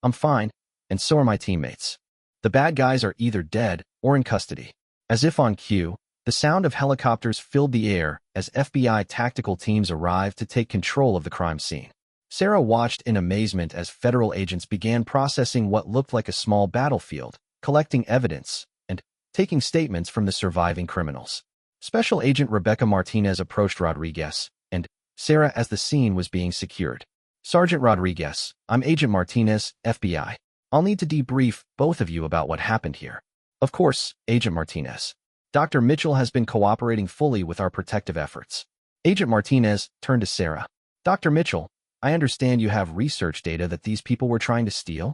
"I'm fine, and so are my teammates. The bad guys are either dead or in custody." As if on cue, the sound of helicopters filled the air as FBI tactical teams arrived to take control of the crime scene. Sarah watched in amazement as federal agents began processing what looked like a small battlefield, collecting evidence, and taking statements from the surviving criminals. Special Agent Rebecca Martinez approached Rodriguez and Sarah as the scene was being secured. "Sergeant Rodriguez, I'm Agent Martinez, FBI. I'll need to debrief both of you about what happened here." "Of course, Agent Martinez. Dr. Mitchell has been cooperating fully with our protective efforts." Agent Martinez turned to Sarah. "Dr. Mitchell, I understand you have research data that these people were trying to steal?"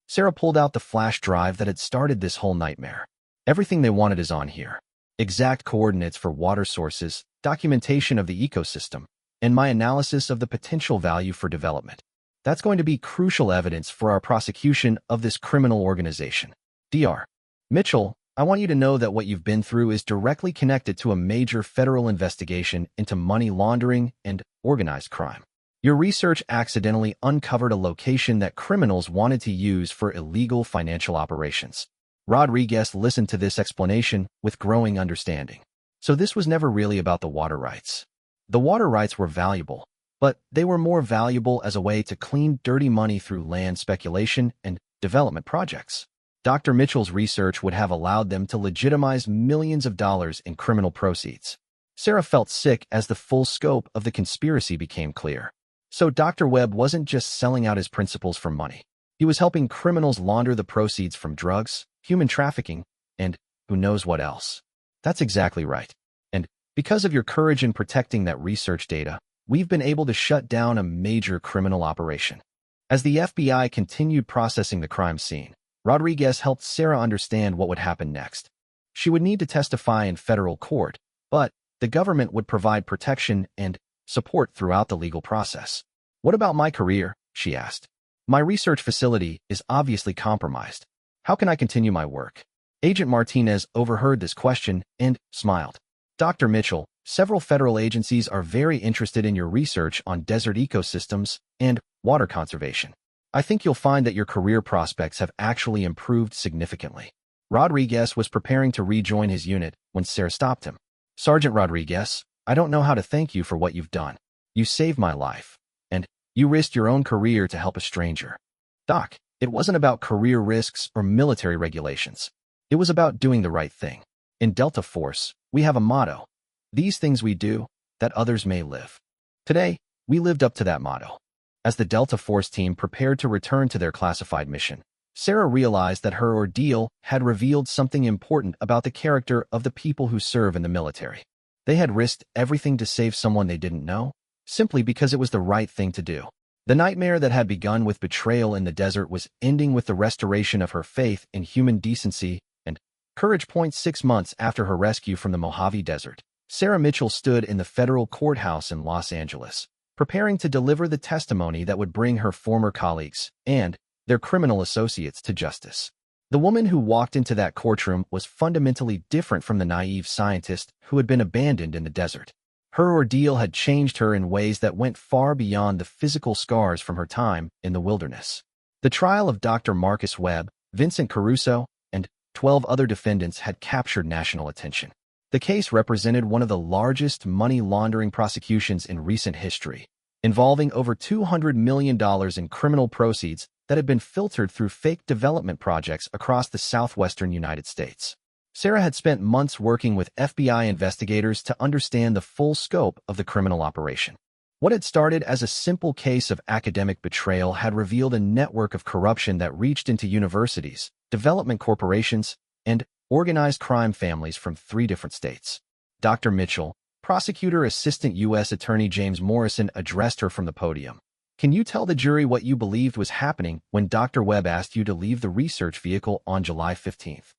Sarah pulled out the flash drive that had started this whole nightmare. "Everything they wanted is on here. Exact coordinates for water sources, documentation of the ecosystem, and my analysis of the potential value for development. That's going to be crucial evidence for our prosecution of this criminal organization." Dr. Mitchell, I want you to know that what you've been through is directly connected to a major federal investigation into money laundering and organized crime. Your research accidentally uncovered a location that criminals wanted to use for illegal financial operations. Rodriguez listened to this explanation with growing understanding. So this was never really about the water rights. The water rights were valuable, but they were more valuable as a way to clean dirty money through land speculation and development projects. Dr. Mitchell's research would have allowed them to legitimize millions of dollars in criminal proceeds. Sarah felt sick as the full scope of the conspiracy became clear. So Dr. Webb wasn't just selling out his principles for money. He was helping criminals launder the proceeds from drugs, human trafficking, and who knows what else. That's exactly right. And because of your courage in protecting that research data, we've been able to shut down a major criminal operation. As the FBI continued processing the crime scene, Rodriguez helped Sarah understand what would happen next. She would need to testify in federal court, but the government would provide protection and support throughout the legal process. "What about my career?" she asked. "My research facility is obviously compromised. How can I continue my work?" Agent Martinez overheard this question and smiled. "Dr. Mitchell, several federal agencies are very interested in your research on desert ecosystems and water conservation. I think you'll find that your career prospects have actually improved significantly." Rodriguez was preparing to rejoin his unit when Sarah stopped him. "Sergeant Rodriguez, I don't know how to thank you for what you've done. You saved my life, and you risked your own career to help a stranger." "Doc, it wasn't about career risks or military regulations. It was about doing the right thing. In Delta Force, we have a motto: these things we do, that others may live. Today, we lived up to that motto." As the Delta Force team prepared to return to their classified mission, Sarah realized that her ordeal had revealed something important about the character of the people who serve in the military. They had risked everything to save someone they didn't know, simply because it was the right thing to do. The nightmare that had begun with betrayal in the desert was ending with the restoration of her faith in human decency and courage. 6 months after her rescue from the Mojave Desert, Sarah Mitchell stood in the federal courthouse in Los Angeles, preparing to deliver the testimony that would bring her former colleagues and their criminal associates to justice. The woman who walked into that courtroom was fundamentally different from the naive scientist who had been abandoned in the desert. Her ordeal had changed her in ways that went far beyond the physical scars from her time in the wilderness. The trial of Dr. Marcus Webb, Vincent Caruso, and 12 other defendants had captured national attention. The case represented one of the largest money laundering prosecutions in recent history, involving over $200 million in criminal proceeds that had been filtered through fake development projects across the southwestern United States. Sarah had spent months working with FBI investigators to understand the full scope of the criminal operation. What had started as a simple case of academic betrayal had revealed a network of corruption that reached into universities, development corporations, and organized crime families from 3 different states. Dr. Mitchell, Prosecutor Assistant U.S. Attorney James Morrison, addressed her from the podium. "Can you tell the jury what you believed was happening when Dr. Webb asked you to leave the research vehicle on July 15th?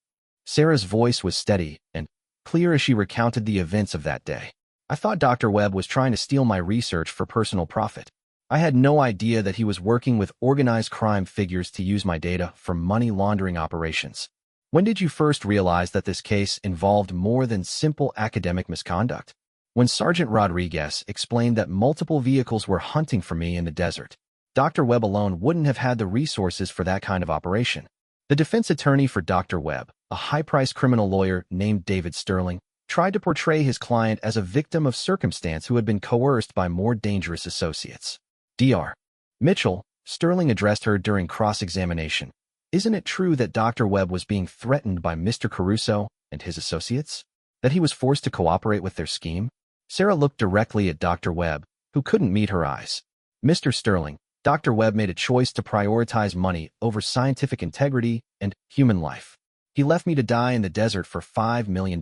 Sarah's voice was steady and clear as she recounted the events of that day. "I thought Dr. Webb was trying to steal my research for personal profit. I had no idea that he was working with organized crime figures to use my data for money laundering operations." "When did you first realize that this case involved more than simple academic misconduct?" "When Sergeant Rodriguez explained that multiple vehicles were hunting for me in the desert. Dr. Webb alone wouldn't have had the resources for that kind of operation." The defense attorney for Dr. Webb, a high-priced criminal lawyer named David Sterling, tried to portray his client as a victim of circumstance who had been coerced by more dangerous associates. Dr. Mitchell, Sterling addressed her during cross-examination. "Isn't it true that Dr. Webb was being threatened by Mr. Caruso and his associates? That he was forced to cooperate with their scheme?" Sarah looked directly at Dr. Webb, who couldn't meet her eyes. "Mr. Sterling, Dr. Webb made a choice to prioritize money over scientific integrity and human life. He left me to die in the desert for $5 million.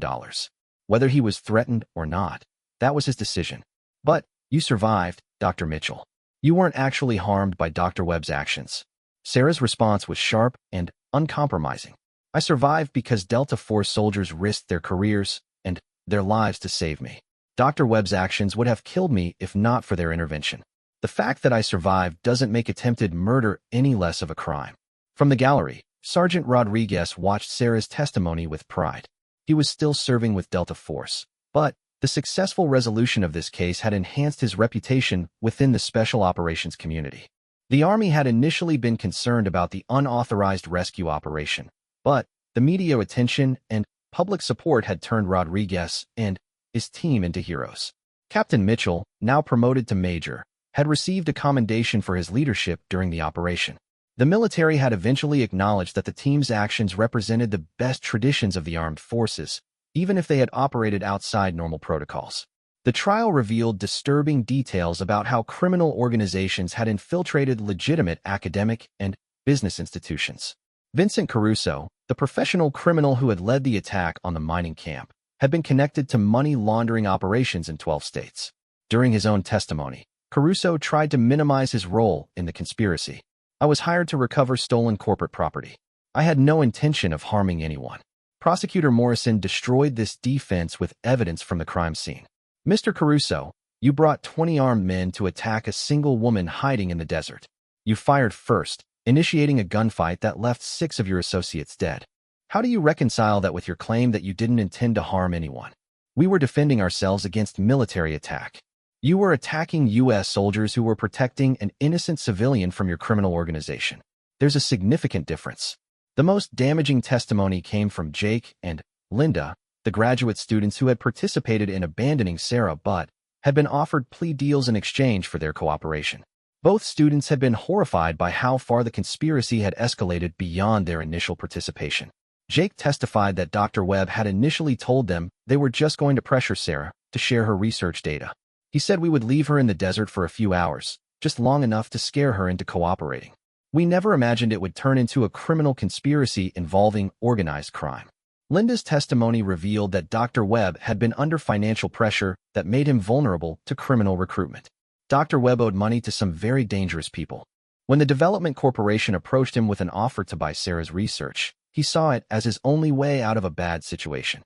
Whether he was threatened or not, that was his decision. But you survived, Dr. Mitchell. You weren't actually harmed by Dr. Webb's actions." Sarah's response was sharp and uncompromising. "I survived because Delta Force soldiers risked their careers and their lives to save me. Dr. Webb's actions would have killed me if not for their intervention. The fact that I survived doesn't make attempted murder any less of a crime." From the gallery, Sergeant Rodriguez watched Sarah's testimony with pride. He was still serving with Delta Force, but the successful resolution of this case had enhanced his reputation within the special operations community. The Army had initially been concerned about the unauthorized rescue operation, but the media attention and public support had turned Rodriguez and his team into heroes. Captain Mitchell, now promoted to major, had received a commendation for his leadership during the operation. The military had eventually acknowledged that the team's actions represented the best traditions of the armed forces, even if they had operated outside normal protocols. The trial revealed disturbing details about how criminal organizations had infiltrated legitimate academic and business institutions. Vincent Caruso, the professional criminal who had led the attack on the mining camp, had been connected to money laundering operations in 12 states. During his own testimony, Caruso tried to minimize his role in the conspiracy. "I was hired to recover stolen corporate property. I had no intention of harming anyone." Prosecutor Morrison destroyed this defense with evidence from the crime scene. "Mr. Caruso, you brought 20 armed men to attack a single woman hiding in the desert. You fired first, initiating a gunfight that left 6 of your associates dead. How do you reconcile that with your claim that you didn't intend to harm anyone?" "We were defending ourselves against military attack. You were attacking U.S. soldiers who were protecting an innocent civilian from your criminal organization. There's a significant difference." The most damaging testimony came from Jake and Linda, the graduate students who had participated in abandoning Sarah but had been offered plea deals in exchange for their cooperation. Both students had been horrified by how far the conspiracy had escalated beyond their initial participation. Jake testified that Dr. Webb had initially told them they were just going to pressure Sarah to share her research data. He said, "We would leave her in the desert for a few hours, just long enough to scare her into cooperating. We never imagined it would turn into a criminal conspiracy involving organized crime. Linda's testimony revealed that Dr. Webb had been under financial pressure that made him vulnerable to criminal recruitment. Dr. Webb owed money to some very dangerous people. When the development corporation approached him with an offer to buy Sarah's research, he saw it as his only way out of a bad situation.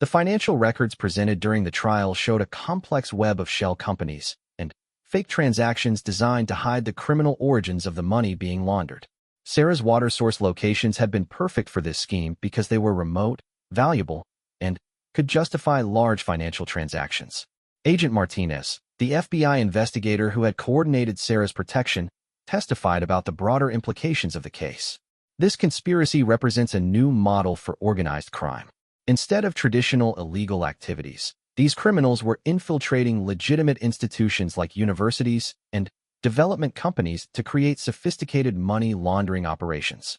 The financial records presented during the trial showed a complex web of shell companies and fake transactions designed to hide the criminal origins of the money being laundered. Sarah's water source locations had been perfect for this scheme because they were remote, valuable, and could justify large financial transactions. Agent Martinez, the FBI investigator who had coordinated Sarah's protection, testified about the broader implications of the case. This conspiracy represents a new model for organized crime. Instead of traditional illegal activities, these criminals were infiltrating legitimate institutions like universities and development companies to create sophisticated money laundering operations.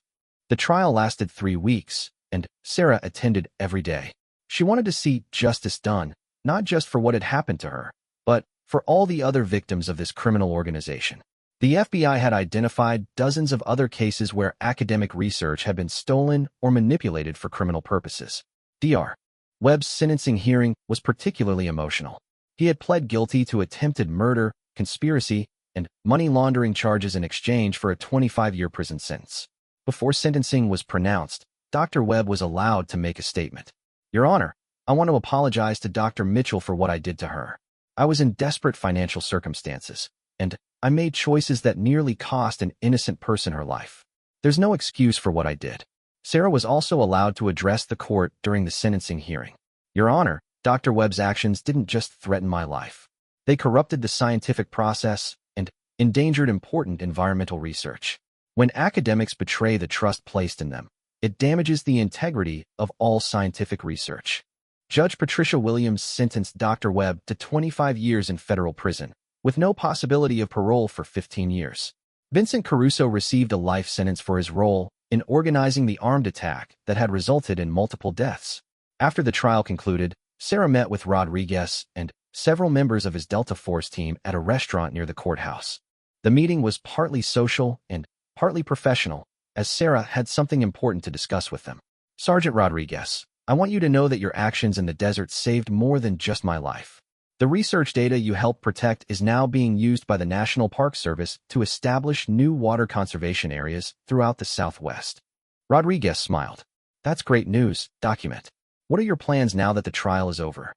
The trial lasted 3 weeks, and Sarah attended every day. She wanted to see justice done, not just for what had happened to her, but for all the other victims of this criminal organization. The FBI had identified dozens of other cases where academic research had been stolen or manipulated for criminal purposes. Dr. Webb's sentencing hearing was particularly emotional. He had pled guilty to attempted murder, conspiracy, and money laundering charges in exchange for a 25-year prison sentence. Before sentencing was pronounced, Dr. Webb was allowed to make a statement. "Your Honor, I want to apologize to Dr. Mitchell for what I did to her. I was in desperate financial circumstances, and I made choices that nearly cost an innocent person her life. There's no excuse for what I did." Sarah was also allowed to address the court during the sentencing hearing. "Your Honor, Dr. Webb's actions didn't just threaten my life. They corrupted the scientific process and endangered important environmental research. When academics betray the trust placed in them, it damages the integrity of all scientific research." Judge Patricia Williams sentenced Dr. Webb to 25 years in federal prison, with no possibility of parole for 15 years. Vincent Caruso received a life sentence for his role in organizing the armed attack that had resulted in multiple deaths. After the trial concluded, Sarah met with Rodriguez and several members of his Delta Force team at a restaurant near the courthouse. The meeting was partly social and partly professional, as Sarah had something important to discuss with them. "Sergeant Rodriguez, I want you to know that your actions in the desert saved more than just my life. The research data you helped protect is now being used by the National Park Service to establish new water conservation areas throughout the Southwest." Rodriguez smiled. "That's great news, document. What are your plans now that the trial is over?"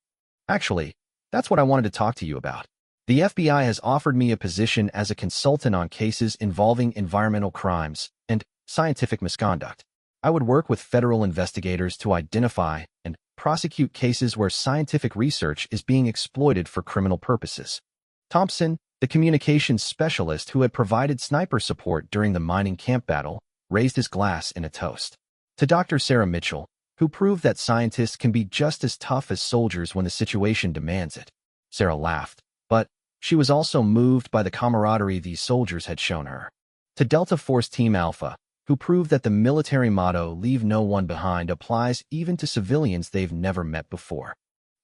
"Actually, that's what I wanted to talk to you about. The FBI has offered me a position as a consultant on cases involving environmental crimes and scientific misconduct. I would work with federal investigators to identify and prosecute cases where scientific research is being exploited for criminal purposes." Thompson, the communications specialist who had provided sniper support during the mining camp battle, raised his glass in a toast. "To Dr. Sarah Mitchell, who proved that scientists can be just as tough as soldiers when the situation demands it." Sarah laughed, but she was also moved by the camaraderie these soldiers had shown her. "To Delta Force Team Alpha, who proved that the military motto, 'Leave no one behind,' applies even to civilians they've never met before."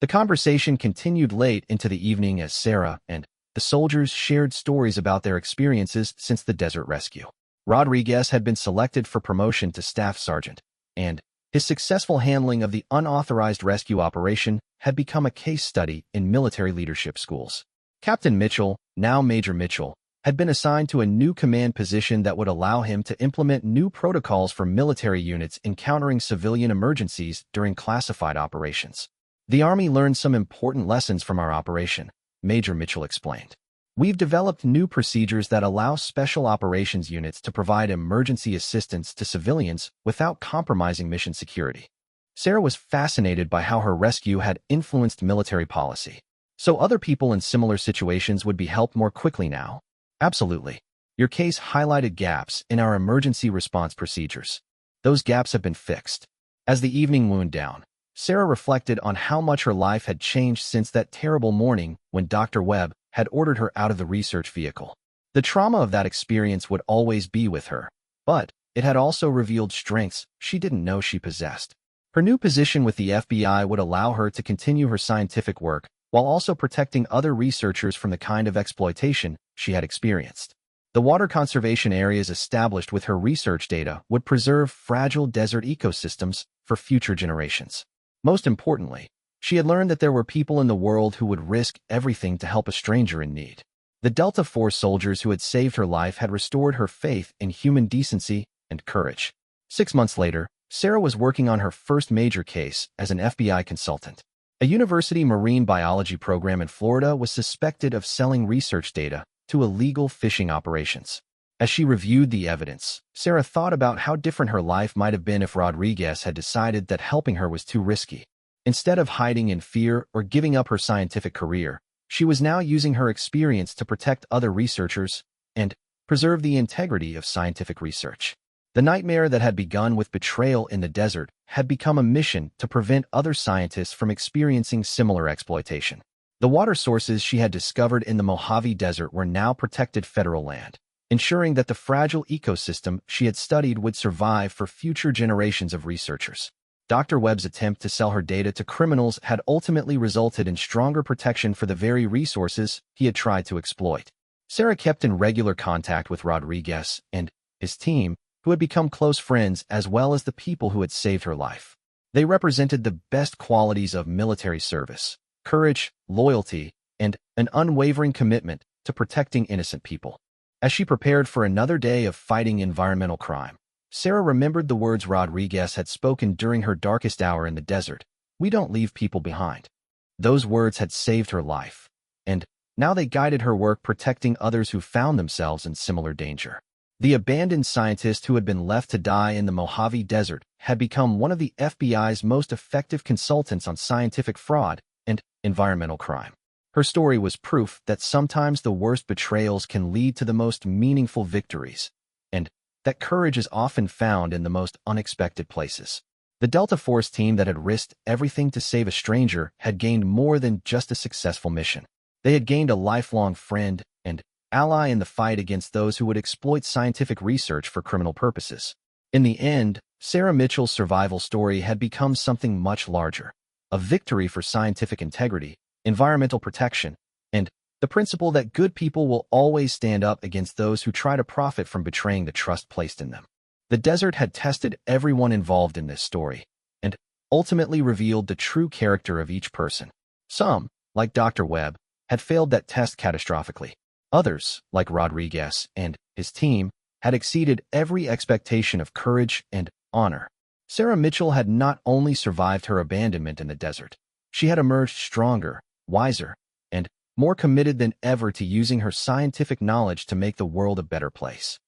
The conversation continued late into the evening as Sarah and the soldiers shared stories about their experiences since the desert rescue. Rodriguez had been selected for promotion to staff sergeant, and his successful handling of the unauthorized rescue operation had become a case study in military leadership schools. Captain Mitchell, now Major Mitchell, had been assigned to a new command position that would allow him to implement new protocols for military units encountering civilian emergencies during classified operations. "The Army learned some important lessons from our operation," Major Mitchell explained. "We've developed new procedures that allow special operations units to provide emergency assistance to civilians without compromising mission security." Sarah was fascinated by how her rescue had influenced military policy. "So other people in similar situations would be helped more quickly now?" "Absolutely. Your case highlighted gaps in our emergency response procedures. Those gaps have been fixed." As the evening wound down, Sarah reflected on how much her life had changed since that terrible morning when Dr. Webb had ordered her out of the research vehicle. The trauma of that experience would always be with her, but it had also revealed strengths she didn't know she possessed. Her new position with the FBI would allow her to continue her scientific work while also protecting other researchers from the kind of exploitation she had experienced. The water conservation areas established with her research data would preserve fragile desert ecosystems for future generations. Most importantly, she had learned that there were people in the world who would risk everything to help a stranger in need. The Delta Force soldiers who had saved her life had restored her faith in human decency and courage. 6 months later, Sarah was working on her first major case as an FBI consultant. A university marine biology program in Florida was suspected of selling research data to illegal fishing operations. As she reviewed the evidence, Sarah thought about how different her life might have been if Rodriguez had decided that helping her was too risky. Instead of hiding in fear or giving up her scientific career, she was now using her experience to protect other researchers and preserve the integrity of scientific research. The nightmare that had begun with betrayal in the desert had become a mission to prevent other scientists from experiencing similar exploitation. The water sources she had discovered in the Mojave Desert were now protected federal land, ensuring that the fragile ecosystem she had studied would survive for future generations of researchers. Dr. Webb's attempt to sell her data to criminals had ultimately resulted in stronger protection for the very resources he had tried to exploit. Sarah kept in regular contact with Rodriguez and his team, who had become close friends, as well as the people who had saved her life. They represented the best qualities of military service: courage, loyalty, and an unwavering commitment to protecting innocent people. As she prepared for another day of fighting environmental crime, Sarah remembered the words Rodriguez had spoken during her darkest hour in the desert: "We don't leave people behind." Those words had saved her life, and now they guided her work protecting others who found themselves in similar danger. The abandoned scientist who had been left to die in the Mojave Desert had become one of the FBI's most effective consultants on scientific fraud and environmental crime. Her story was proof that sometimes the worst betrayals can lead to the most meaningful victories, and that courage is often found in the most unexpected places. The Delta Force team that had risked everything to save a stranger had gained more than just a successful mission. They had gained a lifelong friend and ally in the fight against those who would exploit scientific research for criminal purposes. In the end, Sarah Mitchell's survival story had become something much larger: a victory for scientific integrity, environmental protection, and the principle that good people will always stand up against those who try to profit from betraying the trust placed in them. The desert had tested everyone involved in this story, and ultimately revealed the true character of each person. Some, like Dr. Webb, had failed that test catastrophically. Others, like Rodriguez and his team, had exceeded every expectation of courage and honor. Sarah Mitchell had not only survived her abandonment in the desert, she had emerged stronger, wiser, and more committed than ever to using her scientific knowledge to make the world a better place.